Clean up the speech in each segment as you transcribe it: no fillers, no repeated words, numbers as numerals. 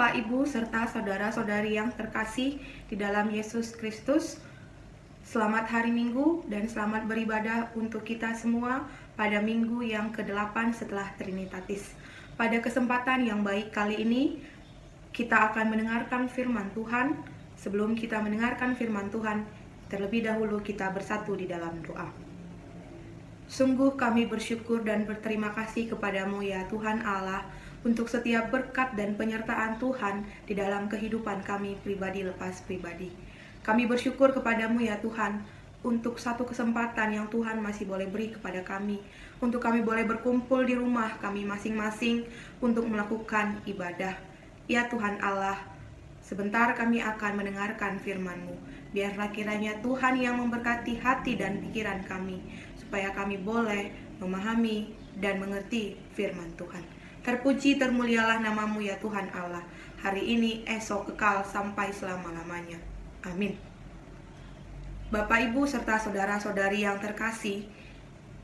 Bapak, Ibu, serta saudara-saudari yang terkasih di dalam Yesus Kristus, selamat hari Minggu dan selamat beribadah untuk kita semua pada minggu yang ke-8 setelah Trinitatis. Pada kesempatan yang baik kali ini, kita akan mendengarkan firman Tuhan. Sebelum kita mendengarkan firman Tuhan, terlebih dahulu kita bersatu di dalam doa. Sungguh kami bersyukur dan berterima kasih kepadamu ya Tuhan Allah, untuk setiap berkat dan penyertaan Tuhan di dalam kehidupan kami pribadi lepas pribadi. Kami bersyukur kepadamu ya Tuhan, untuk satu kesempatan yang Tuhan masih boleh beri kepada kami, untuk kami boleh berkumpul di rumah kami masing-masing untuk melakukan ibadah. Ya Tuhan Allah, sebentar kami akan mendengarkan firman-Mu. Biarlah kiranya Tuhan yang memberkati hati dan pikiran kami, supaya kami boleh memahami dan mengerti firman Tuhan. Terpuji termulialah namamu ya Tuhan Allah, hari ini, esok, kekal, sampai selama-lamanya. Amin. Bapak, Ibu, serta saudara-saudari yang terkasih,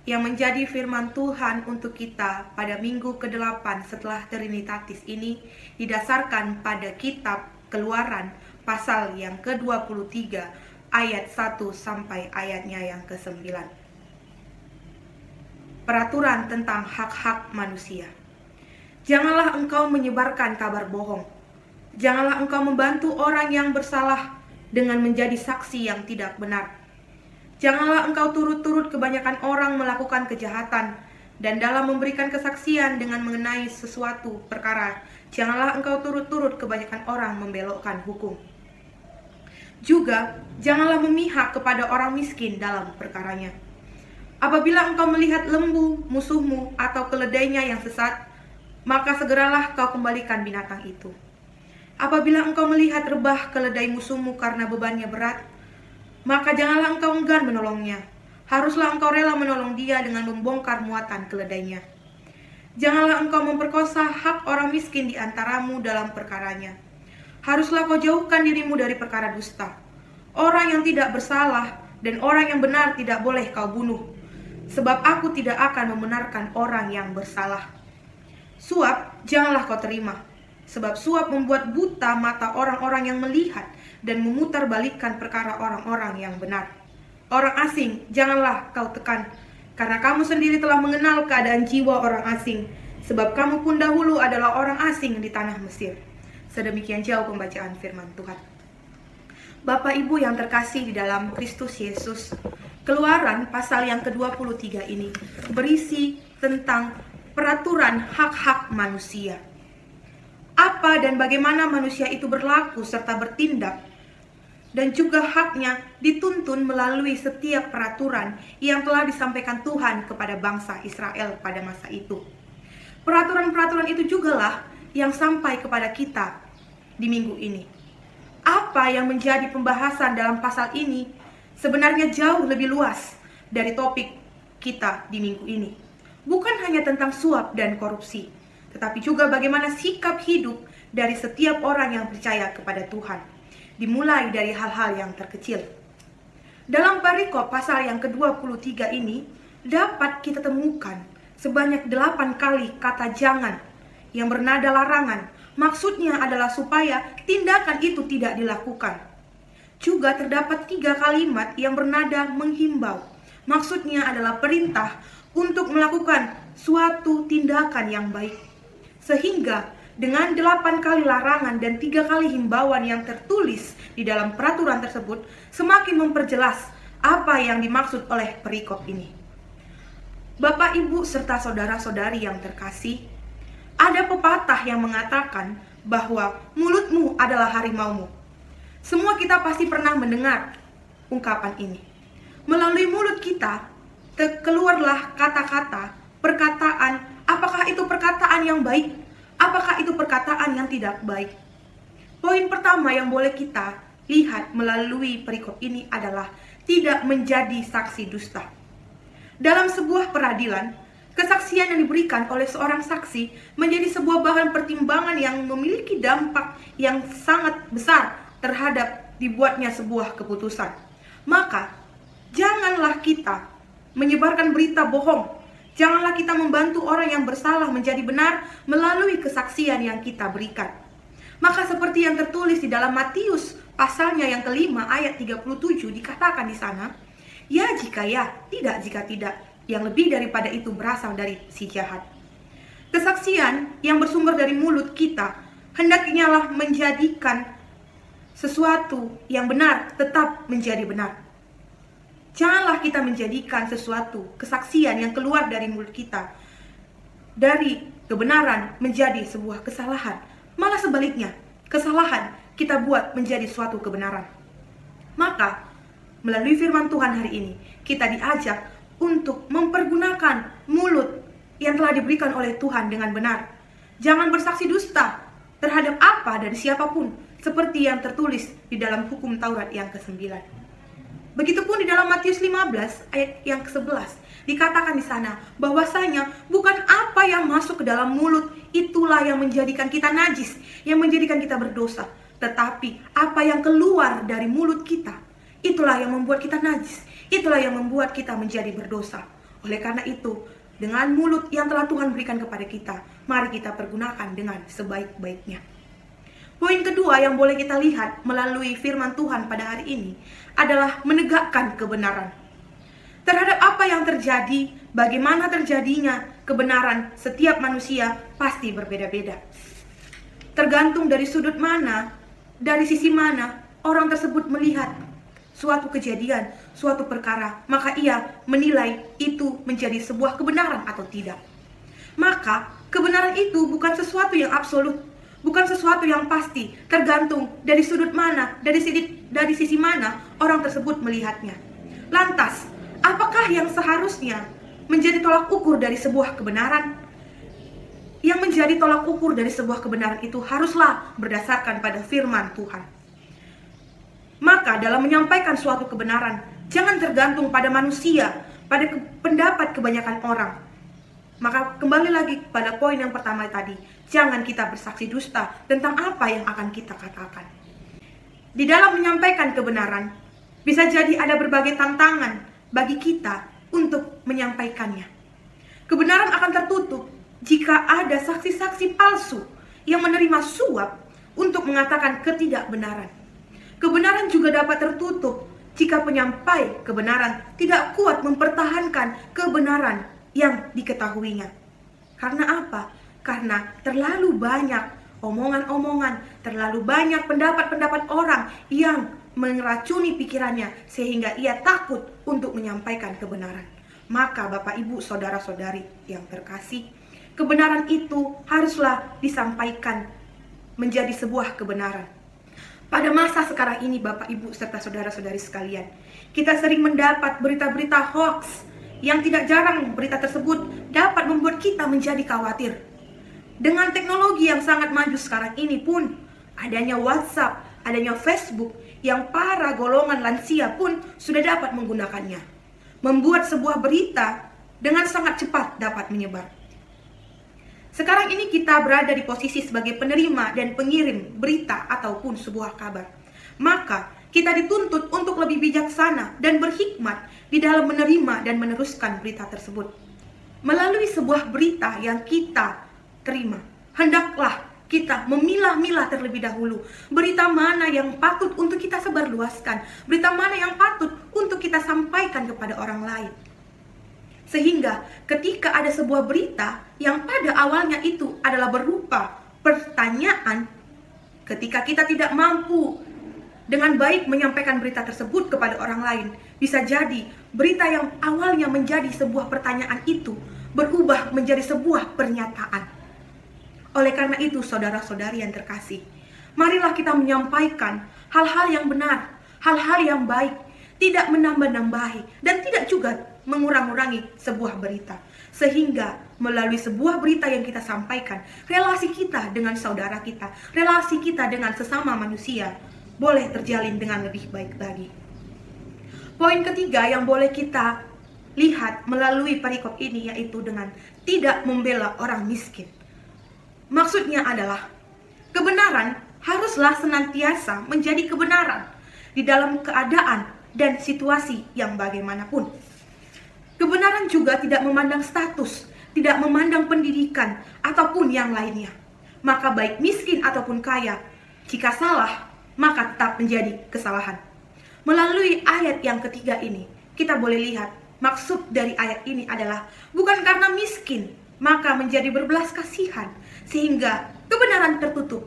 yang menjadi firman Tuhan untuk kita pada minggu ke-8 setelah Trinitatis ini didasarkan pada kitab Keluaran pasal yang ke-23 ayat 1 sampai ayatnya yang ke-9. Peraturan tentang hak-hak manusia. Janganlah engkau menyebarkan kabar bohong. Janganlah engkau membantu orang yang bersalah dengan menjadi saksi yang tidak benar. Janganlah engkau turut-turut kebanyakan orang melakukan kejahatan, dan dalam memberikan kesaksian dengan mengenai sesuatu perkara, janganlah engkau turut-turut kebanyakan orang membelokkan hukum. Juga, janganlah memihak kepada orang miskin dalam perkaranya. Apabila engkau melihat lembu musuhmu atau keledainya yang sesat, maka segeralah kau kembalikan binatang itu. Apabila engkau melihat rebah keledai musuhmu karena bebannya berat, maka janganlah engkau enggan menolongnya. Haruslah engkau rela menolong dia dengan membongkar muatan keledainya. Janganlah engkau memperkosa hak orang miskin di antaramu dalam perkaranya. Haruslah kau jauhkan dirimu dari perkara dusta. Orang yang tidak bersalah dan orang yang benar tidak boleh kau bunuh, sebab aku tidak akan membenarkan orang yang bersalah. Suap janganlah kau terima, sebab suap membuat buta mata orang-orang yang melihat dan memutarbalikkan perkara orang-orang yang benar. Orang asing janganlah kau tekan, karena kamu sendiri telah mengenal keadaan jiwa orang asing, sebab kamu pun dahulu adalah orang asing di tanah Mesir. Sedemikian jauh pembacaan firman Tuhan. Bapak, Ibu yang terkasih di dalam Kristus Yesus, Keluaran pasal yang ke-23 ini berisi tentang peraturan hak-hak manusia. Apa dan bagaimana manusia itu berlaku serta bertindak, dan juga haknya dituntun melalui setiap peraturan yang telah disampaikan Tuhan kepada bangsa Israel pada masa itu. Peraturan-peraturan itu jugalah yang sampai kepada kita di minggu ini. Apa yang menjadi pembahasan dalam pasal ini sebenarnya jauh lebih luas dari topik kita di minggu ini. Bukan hanya tentang suap dan korupsi, tetapi juga bagaimana sikap hidup dari setiap orang yang percaya kepada Tuhan, dimulai dari hal-hal yang terkecil. Dalam perikop pasal yang ke-23 ini, dapat kita temukan sebanyak 8 kali kata jangan yang bernada larangan. Maksudnya adalah supaya tindakan itu tidak dilakukan. Juga terdapat 3 kalimat yang bernada menghimbau. Maksudnya adalah perintah untuk melakukan suatu tindakan yang baik. Sehingga dengan 8 kali larangan dan 3 kali himbauan yang tertulis di dalam peraturan tersebut, semakin memperjelas apa yang dimaksud oleh perikop ini. Bapak, Ibu, serta saudara-saudari yang terkasih, ada pepatah yang mengatakan bahwa mulutmu adalah harimaumu. Semua kita pasti pernah mendengar ungkapan ini. Melalui mulut kita keluarlah kata-kata, perkataan. Apakah itu perkataan yang baik? Apakah itu perkataan yang tidak baik? Poin pertama yang boleh kita lihat melalui perikop ini adalah tidak menjadi saksi dusta. Dalam sebuah peradilan, kesaksian yang diberikan oleh seorang saksi menjadi sebuah bahan pertimbangan yang memiliki dampak yang sangat besar terhadap dibuatnya sebuah keputusan. Maka, janganlah kita menyebarkan berita bohong. Janganlah kita membantu orang yang bersalah menjadi benar melalui kesaksian yang kita berikan. Maka seperti yang tertulis di dalam Matius pasalnya yang kelima ayat 37 dikatakan di sana, ya jika ya, tidak jika tidak, yang lebih daripada itu berasal dari si jahat. Kesaksian yang bersumber dari mulut kita hendaknya lah menjadikan sesuatu yang benar tetap menjadi benar. Janganlah kita menjadikan sesuatu kesaksian yang keluar dari mulut kita dari kebenaran menjadi sebuah kesalahan. Malah sebaliknya, kesalahan kita buat menjadi suatu kebenaran. Maka, melalui firman Tuhan hari ini, kita diajak untuk mempergunakan mulut yang telah diberikan oleh Tuhan dengan benar. Jangan bersaksi dusta terhadap apa dari siapapun, seperti yang tertulis di dalam hukum Taurat yang ke-9. Begitupun di dalam Matius 15 ayat yang ke-11 dikatakan di sana bahwasanya bukan apa yang masuk ke dalam mulut itulah yang menjadikan kita najis, yang menjadikan kita berdosa, tetapi apa yang keluar dari mulut kita itulah yang membuat kita najis, itulah yang membuat kita menjadi berdosa. Oleh karena itu, dengan mulut yang telah Tuhan berikan kepada kita, mari kita pergunakan dengan sebaik-baiknya. Poin kedua yang boleh kita lihat melalui firman Tuhan pada hari ini adalah menegakkan kebenaran. Terhadap apa yang terjadi, bagaimana terjadinya kebenaran setiap manusia pasti berbeda-beda. Tergantung dari sudut mana, dari sisi mana orang tersebut melihat suatu kejadian, suatu perkara, maka ia menilai itu menjadi sebuah kebenaran atau tidak. Maka kebenaran itu bukan sesuatu yang absolut, bukan sesuatu yang pasti, tergantung dari sudut mana, dari sisi mana orang tersebut melihatnya. Lantas, apakah yang seharusnya menjadi tolak ukur dari sebuah kebenaran? Yang menjadi tolak ukur dari sebuah kebenaran itu haruslah berdasarkan pada firman Tuhan. Maka dalam menyampaikan suatu kebenaran, jangan tergantung pada manusia, pada pendapat kebanyakan orang. Maka kembali lagi pada poin yang pertama tadi, jangan kita bersaksi dusta tentang apa yang akan kita katakan. Di dalam menyampaikan kebenaran, bisa jadi ada berbagai tantangan bagi kita untuk menyampaikannya. Kebenaran akan tertutup jika ada saksi-saksi palsu yang menerima suap untuk mengatakan ketidakbenaran. Kebenaran juga dapat tertutup jika penyampai kebenaran tidak kuat mempertahankan kebenaran yang diketahuinya. Karena apa? Karena terlalu banyak omongan-omongan, terlalu banyak pendapat-pendapat orang yang meracuni pikirannya sehingga ia takut untuk menyampaikan kebenaran. Maka Bapak Ibu saudara-saudari yang terkasih, kebenaran itu haruslah disampaikan menjadi sebuah kebenaran. Pada masa sekarang ini Bapak Ibu serta saudara-saudari sekalian, kita sering mendapat berita-berita hoax yang tidak jarang berita tersebut dapat membuat kita menjadi khawatir. Dengan teknologi yang sangat maju sekarang ini pun, adanya WhatsApp, adanya Facebook, yang para golongan lansia pun sudah dapat menggunakannya. Membuat sebuah berita dengan sangat cepat dapat menyebar. Sekarang ini kita berada di posisi sebagai penerima dan pengirim berita ataupun sebuah kabar. Maka kita dituntut untuk lebih bijaksana dan berhikmat di dalam menerima dan meneruskan berita tersebut. Melalui sebuah berita yang kita terima, hendaklah kita memilah-milah terlebih dahulu berita mana yang patut untuk kita sebarluaskan, berita mana yang patut untuk kita sampaikan kepada orang lain. Sehingga ketika ada sebuah berita yang pada awalnya itu adalah berupa pertanyaan, ketika kita tidak mampu dengan baik menyampaikan berita tersebut kepada orang lain, bisa jadi berita yang awalnya menjadi sebuah pertanyaan itu berubah menjadi sebuah pernyataan. Oleh karena itu saudara-saudari yang terkasih, marilah kita menyampaikan hal-hal yang benar, hal-hal yang baik, tidak menambah-nambahi dan tidak juga mengurang-urangi sebuah berita. Sehingga melalui sebuah berita yang kita sampaikan, relasi kita dengan saudara kita, relasi kita dengan sesama manusia boleh terjalin dengan lebih baik lagi. Poin ketiga yang boleh kita lihat melalui perikop ini yaitu dengan tidak membela orang miskin. Maksudnya adalah kebenaran haruslah senantiasa menjadi kebenaran di dalam keadaan dan situasi yang bagaimanapun. Kebenaran juga tidak memandang status, tidak memandang pendidikan ataupun yang lainnya. maka baik miskin ataupun kaya, jika salah, maka tetap menjadi kesalahan. Melalui ayat yang ketiga ini, kita boleh lihat maksud dari ayat ini adalah bukan karena miskin, maka menjadi berbelas kasihan, sehingga kebenaran tertutup.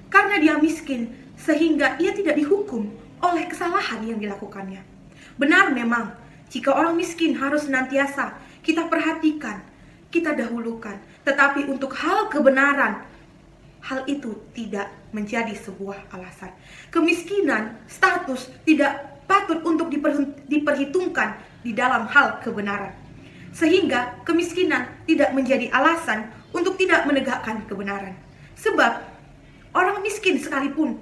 Karena dia miskin, sehingga ia tidak dihukum oleh kesalahan yang dilakukannya. Benar memang, jika orang miskin harus senantiasa kita perhatikan, kita dahulukan. Tetapi untuk hal kebenaran, hal itu tidak menjadi sebuah alasan. Kemiskinan, status tidak patut untuk diperhitungkan di dalam hal kebenaran. Sehingga kemiskinan tidak menjadi alasan untuk tidak menegakkan kebenaran. Sebab orang miskin sekalipun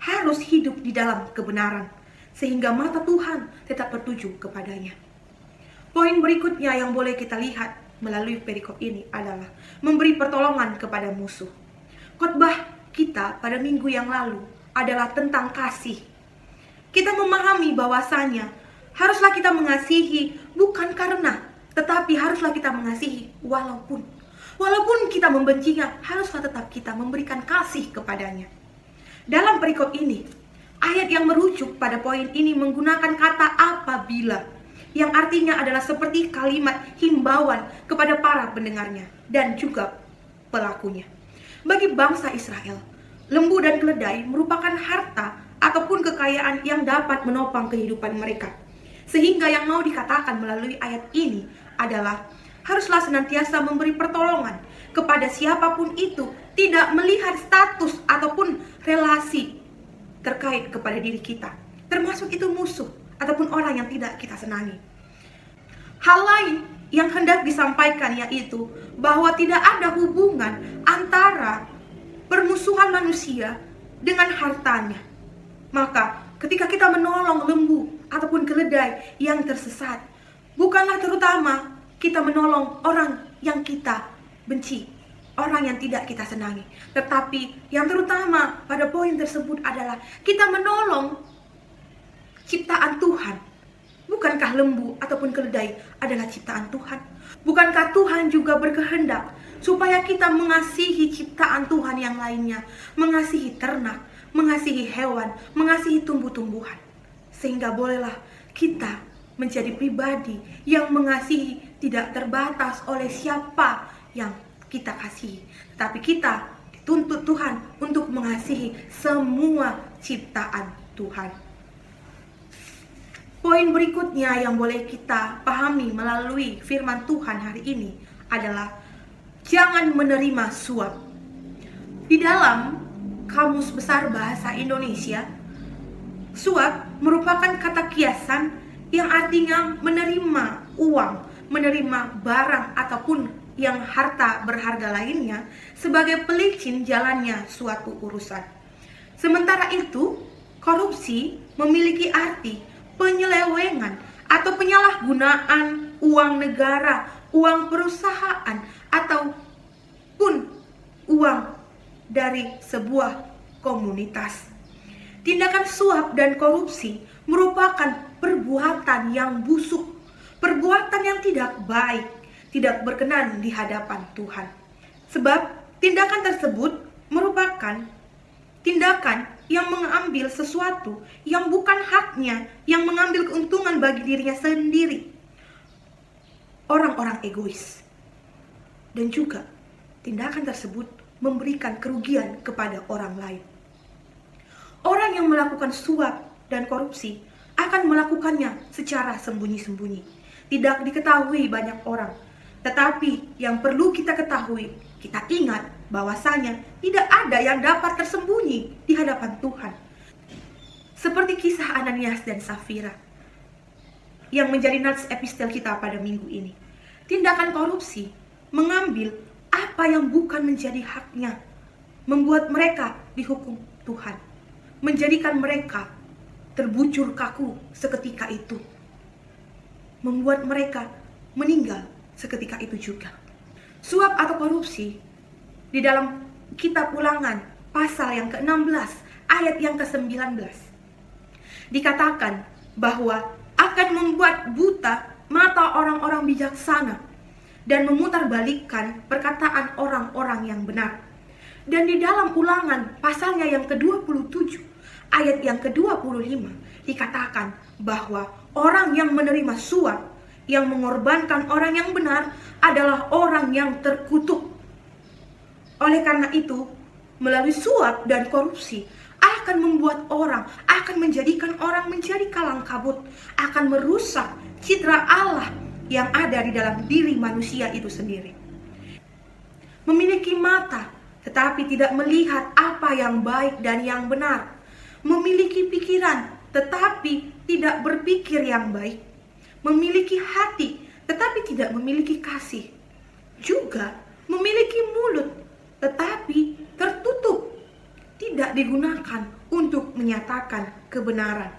harus hidup di dalam kebenaran, sehingga mata Tuhan tetap tertuju kepadanya. Poin berikutnya yang boleh kita lihat melalui perikop ini adalah memberi pertolongan kepada musuh. Khotbah kita pada minggu yang lalu adalah tentang kasih. Kita memahami bahwasanya haruslah kita mengasihi bukan karena, tetapi haruslah kita mengasihi walaupun kita membencinya, haruslah tetap kita memberikan kasih kepadanya. Dalam perikop ini, ayat yang merujuk pada poin ini menggunakan kata apabila, yang artinya adalah seperti kalimat himbauan kepada para pendengarnya dan juga pelakunya. Bagi bangsa Israel, lembu dan keledai merupakan harta ataupun kekayaan yang dapat menopang kehidupan mereka. Sehingga yang mau dikatakan melalui ayat ini adalah haruslah senantiasa memberi pertolongan kepada siapapun itu, tidak melihat status ataupun relasi terkait kepada diri kita, termasuk itu musuh ataupun orang yang tidak kita senangi. Hal lain yang hendak disampaikan yaitu bahwa tidak ada hubungan antara permusuhan manusia dengan hartanya. Maka ketika kita menolong lembu ataupun keledai yang tersesat, bukanlah terutama kita menolong orang yang kita benci, orang yang tidak kita senangi, tetapi yang terutama pada poin tersebut adalah kita menolong ciptaan Tuhan. Bukankah lembu ataupun keledai adalah ciptaan Tuhan? Bukankah Tuhan juga berkehendak supaya kita mengasihi ciptaan Tuhan yang lainnya, mengasihi ternak, mengasihi hewan, mengasihi tumbuh-tumbuhan, sehingga bolehlah kita menjadi pribadi yang mengasihi tidak terbatas oleh siapa yang kita kasihi, tapi kita dituntut Tuhan untuk mengasihi semua ciptaan Tuhan. Poin berikutnya yang boleh kita pahami melalui firman Tuhan hari ini adalah jangan menerima suap. Di dalam Kamus Besar Bahasa Indonesia, suap merupakan kata kiasan yang artinya menerima uang, menerima barang ataupun yang harta berharga lainnya sebagai pelicin jalannya suatu urusan. Sementara itu, korupsi memiliki arti penyelewengan atau penyalahgunaan uang negara, uang perusahaan, ataupun uang dari sebuah komunitas. Tindakan suap dan korupsi merupakan perbuatan yang busuk, perbuatan yang tidak baik, tidak berkenan di hadapan Tuhan. Sebab tindakan tersebut merupakan tindakan yang mengambil sesuatu yang bukan haknya, yang mengambil keuntungan bagi dirinya sendiri. Orang-orang egois. Dan juga tindakan tersebut memberikan kerugian kepada orang lain. Orang yang melakukan suap dan korupsi akan melakukannya secara sembunyi-sembunyi. Tidak diketahui banyak orang. Tetapi yang perlu kita ketahui, kita ingat bahwasanya tidak ada yang dapat tersembunyi di hadapan Tuhan. Seperti kisah Ananias dan Safira yang menjadi nats epistel kita pada minggu ini. Tindakan korupsi mengambil apa yang bukan menjadi haknya, membuat mereka dihukum Tuhan, menjadikan mereka terbujur kaku seketika itu, membuat mereka meninggal seketika itu juga. Suap atau korupsi di dalam kitab Ulangan pasal yang ke-16 ayat yang ke-19 dikatakan bahwa akan membuat buta mata orang-orang bijaksana dan memutarbalikkan perkataan orang-orang yang benar. Dan di dalam Ulangan pasalnya yang ke-27 ayat yang ke-25 dikatakan bahwa orang yang menerima suap, yang mengorbankan orang yang benar adalah orang yang terkutuk. Oleh karena itu, melalui suap dan korupsi akan membuat orang, akan menjadikan orang menjadi kalang kabut, akan merusak citra Allah yang ada di dalam diri manusia itu sendiri. Memiliki mata, tetapi tidak melihat apa yang baik dan yang benar. Memiliki pikiran, tetapi tidak berpikir yang baik. Memiliki hati, tetapi tidak memiliki kasih. Juga memiliki mulut, tetapi tertutup, tidak digunakan untuk menyatakan kebenaran.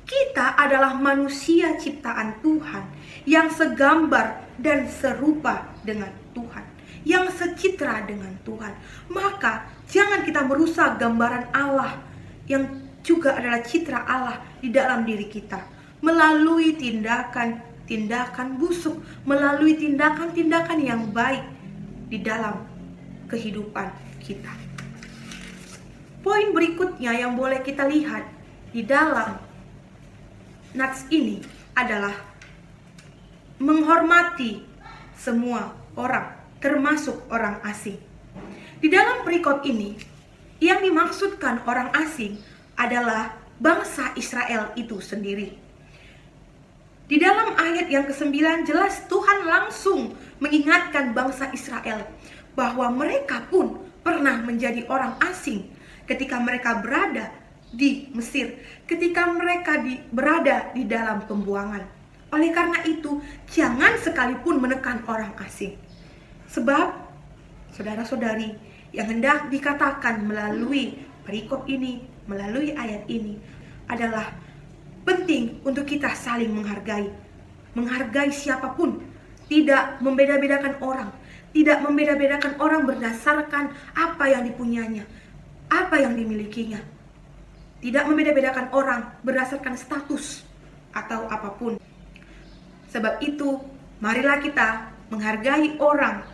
Kita adalah manusia ciptaan Tuhan yang segambar dan serupa dengan Tuhan, yang secitra dengan Tuhan. Maka jangan kita merusak gambaran Allah yang juga adalah citra Allah di dalam diri kita melalui tindakan-tindakan busuk, melalui tindakan-tindakan yang baik di dalam kehidupan kita. Poin berikutnya yang boleh kita lihat di dalam nats ini adalah menghormati semua orang, termasuk orang asing. Di dalam perikop ini, yang dimaksudkan orang asing adalah bangsa Israel itu sendiri. Di dalam ayat yang ke-9 jelas Tuhan langsung mengingatkan bangsa Israel bahwa mereka pun pernah menjadi orang asing ketika mereka berada di Mesir, ketika mereka berada di dalam pembuangan. Oleh karena itu, jangan sekalipun menekan orang asing. Sebab, saudara-saudari, yang hendak dikatakan melalui perikop ini, melalui ayat ini adalah penting untuk kita saling menghargai. Menghargai siapapun, tidak membeda-bedakan orang, tidak membeda-bedakan orang berdasarkan apa yang dipunyainya, apa yang dimilikinya. Tidak membeda-bedakan orang berdasarkan status atau apapun. Sebab itu, marilah kita menghargai orang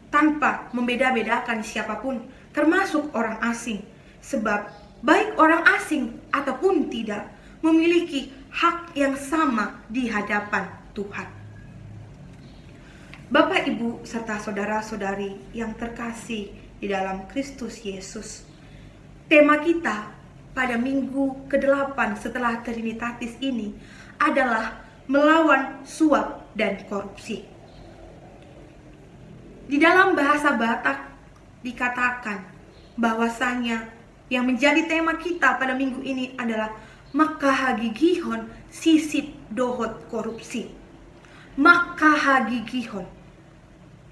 tanpa membeda-bedakan siapapun, termasuk orang asing. Sebab baik orang asing ataupun tidak memiliki hak yang sama di hadapan Tuhan. Bapak, Ibu, serta saudara-saudari yang terkasih di dalam Kristus Yesus. Tema kita pada minggu ke-8 setelah Trinitatis ini adalah melawan suap dan korupsi. Di dalam bahasa Batak dikatakan bahwasanya yang menjadi tema kita pada minggu ini adalah makahagigihon sisip dohot korupsi. Makahagigihon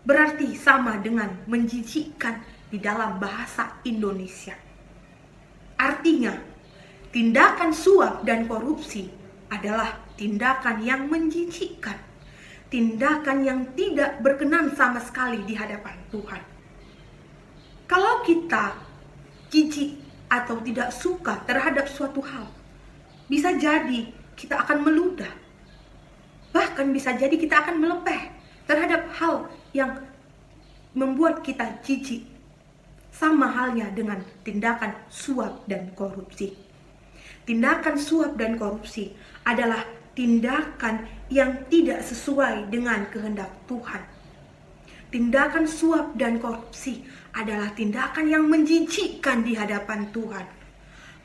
berarti sama dengan menjijikkan di dalam bahasa Indonesia. Artinya, tindakan suap dan korupsi adalah tindakan yang menjijikkan, tindakan yang tidak berkenan sama sekali di hadapan Tuhan. Kalau kita jijik atau tidak suka terhadap suatu hal, bisa jadi kita akan meludah. Bahkan bisa jadi kita akan melepeh terhadap hal yang membuat kita jijik. Sama halnya dengan tindakan suap dan korupsi. Tindakan suap dan korupsi adalah tindakan yang tidak sesuai dengan kehendak Tuhan. Tindakan suap dan korupsi adalah tindakan yang menjijikkan di hadapan Tuhan.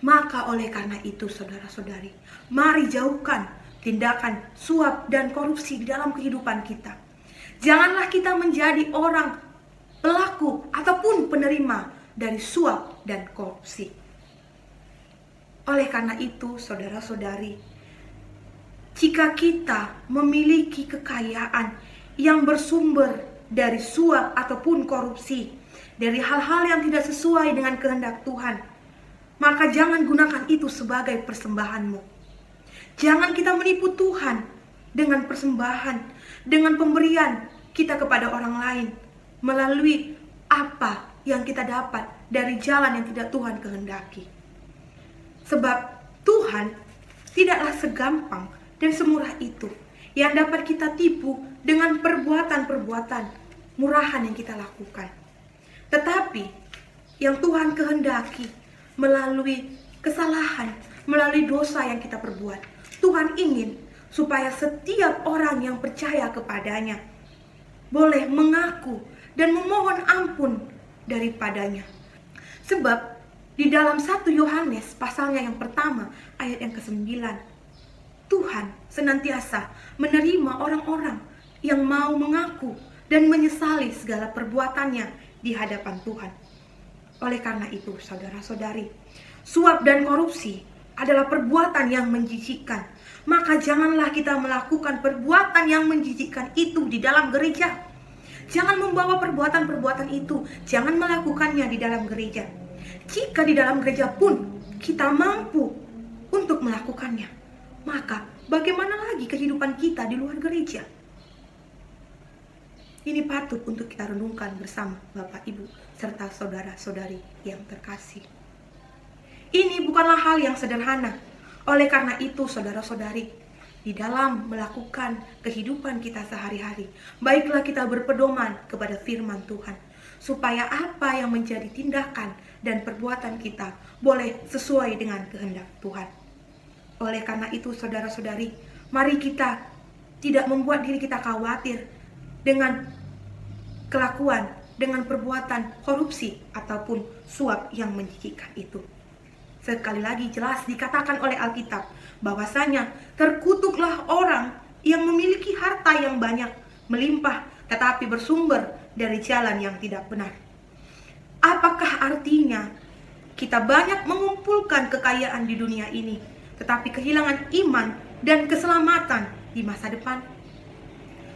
Maka oleh karena itu, saudara-saudari, mari jauhkan tindakan suap dan korupsi di dalam kehidupan kita. Janganlah kita menjadi orang pelaku ataupun penerima dari suap dan korupsi. Oleh karena itu, saudara-saudari, jika kita memiliki kekayaan yang bersumber dari suap ataupun korupsi, dari hal-hal yang tidak sesuai dengan kehendak Tuhan, maka jangan gunakan itu sebagai persembahanmu. Jangan kita menipu Tuhan dengan persembahan, dengan pemberian kita kepada orang lain, melalui apa yang kita dapat dari jalan yang tidak Tuhan kehendaki. Sebab Tuhan tidaklah segampang dan semurah itu yang dapat kita tipu dengan perbuatan-perbuatan murahan yang kita lakukan. Tetapi yang Tuhan kehendaki melalui kesalahan, melalui dosa yang kita perbuat, Tuhan ingin supaya setiap orang yang percaya kepadanya boleh mengaku dan memohon ampun daripadanya. Sebab di dalam 1 Yohanes pasalnya yang pertama ayat yang ke-9, Tuhan senantiasa menerima orang-orang yang mau mengaku dan menyesali segala perbuatannya di hadapan Tuhan. Oleh karena itu, saudara-saudari, suap dan korupsi adalah perbuatan yang menjijikkan. Maka janganlah kita melakukan perbuatan yang menjijikkan itu di dalam gereja. Jangan membawa perbuatan-perbuatan itu, jangan melakukannya di dalam gereja. Jika di dalam gereja pun kita mampu untuk melakukannya, maka bagaimana lagi kehidupan kita di luar gereja? Ini patut untuk kita renungkan bersama Bapak, Ibu, serta saudara-saudari yang terkasih. Ini bukanlah hal yang sederhana. Oleh karena itu, saudara-saudari, di dalam melakukan kehidupan kita sehari-hari, baiklah kita berpedoman kepada firman Tuhan, supaya apa yang menjadi tindakan dan perbuatan kita boleh sesuai dengan kehendak Tuhan. Oleh karena itu, saudara-saudari, mari kita tidak membuat diri kita khawatir dengan kelakuan, dengan perbuatan korupsi ataupun suap yang menjijikkan itu. Sekali lagi jelas dikatakan oleh Alkitab bahwasanya terkutuklah orang yang memiliki harta yang banyak melimpah tetapi bersumber dari jalan yang tidak benar. Apakah artinya kita banyak mengumpulkan kekayaan di dunia ini tetapi kehilangan iman dan keselamatan di masa depan?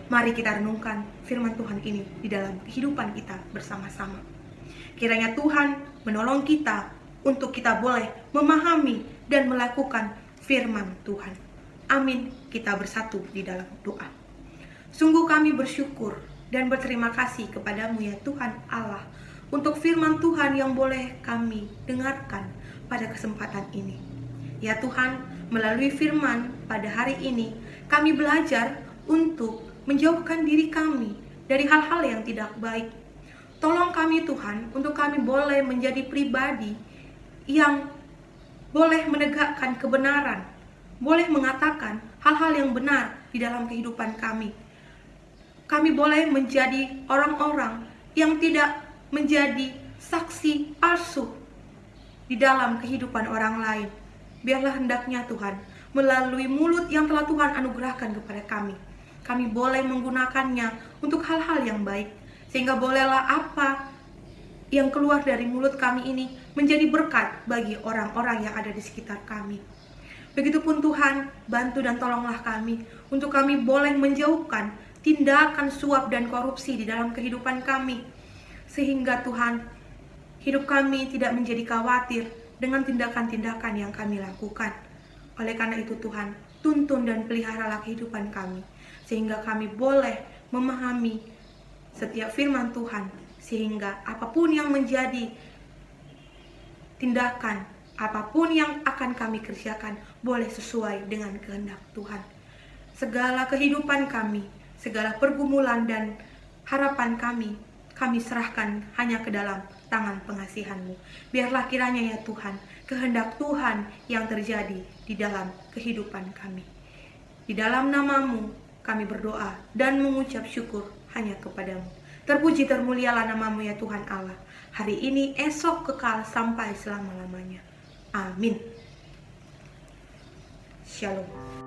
Mari kita renungkan firman Tuhan ini di dalam kehidupan kita bersama-sama. Kiranya Tuhan menolong kita untuk kita boleh memahami dan melakukan firman Tuhan. Amin. Kita bersatu di dalam doa. Sungguh kami bersyukur dan berterima kasih kepadamu ya Tuhan Allah, untuk firman Tuhan yang boleh kami dengarkan pada kesempatan ini. Ya Tuhan, melalui firman pada hari ini, kami belajar untuk menjauhkan diri kami dari hal-hal yang tidak baik. Tolong kami Tuhan, untuk kami boleh menjadi pribadi yang boleh menegakkan kebenaran, boleh mengatakan hal-hal yang benar di dalam kehidupan kami. Kami boleh menjadi orang-orang yang tidak menjadi saksi palsu di dalam kehidupan orang lain. Biarlah hendaknya Tuhan, melalui mulut yang telah Tuhan anugerahkan kepada kami, kami boleh menggunakannya untuk hal-hal yang baik, sehingga bolehlah apa yang keluar dari mulut kami ini menjadi berkat bagi orang-orang yang ada di sekitar kami. Begitupun Tuhan, bantu dan tolonglah kami untuk kami boleh menjauhkan tindakan suap dan korupsi di dalam kehidupan kami, sehingga Tuhan, hidup kami tidak menjadi khawatir dengan tindakan-tindakan yang kami lakukan. Oleh karena itu Tuhan, tuntun dan peliharalah kehidupan kami, sehingga kami boleh memahami setiap firman Tuhan, sehingga apapun yang menjadi tindakan, apapun yang akan kami kerjakan boleh sesuai dengan kehendak Tuhan. Segala kehidupan kami, segala pergumulan dan harapan kami serahkan hanya ke dalam tangan pengasihan-Mu. Biarlah kiranya ya Tuhan, kehendak Tuhan yang terjadi di dalam kehidupan kami. Di dalam nama-Mu kami berdoa dan mengucap syukur hanya kepadamu. Terpuji termulialah nama-Mu ya Tuhan Allah, hari ini, esok, kekal sampai selama-lamanya. Amin. Shalom.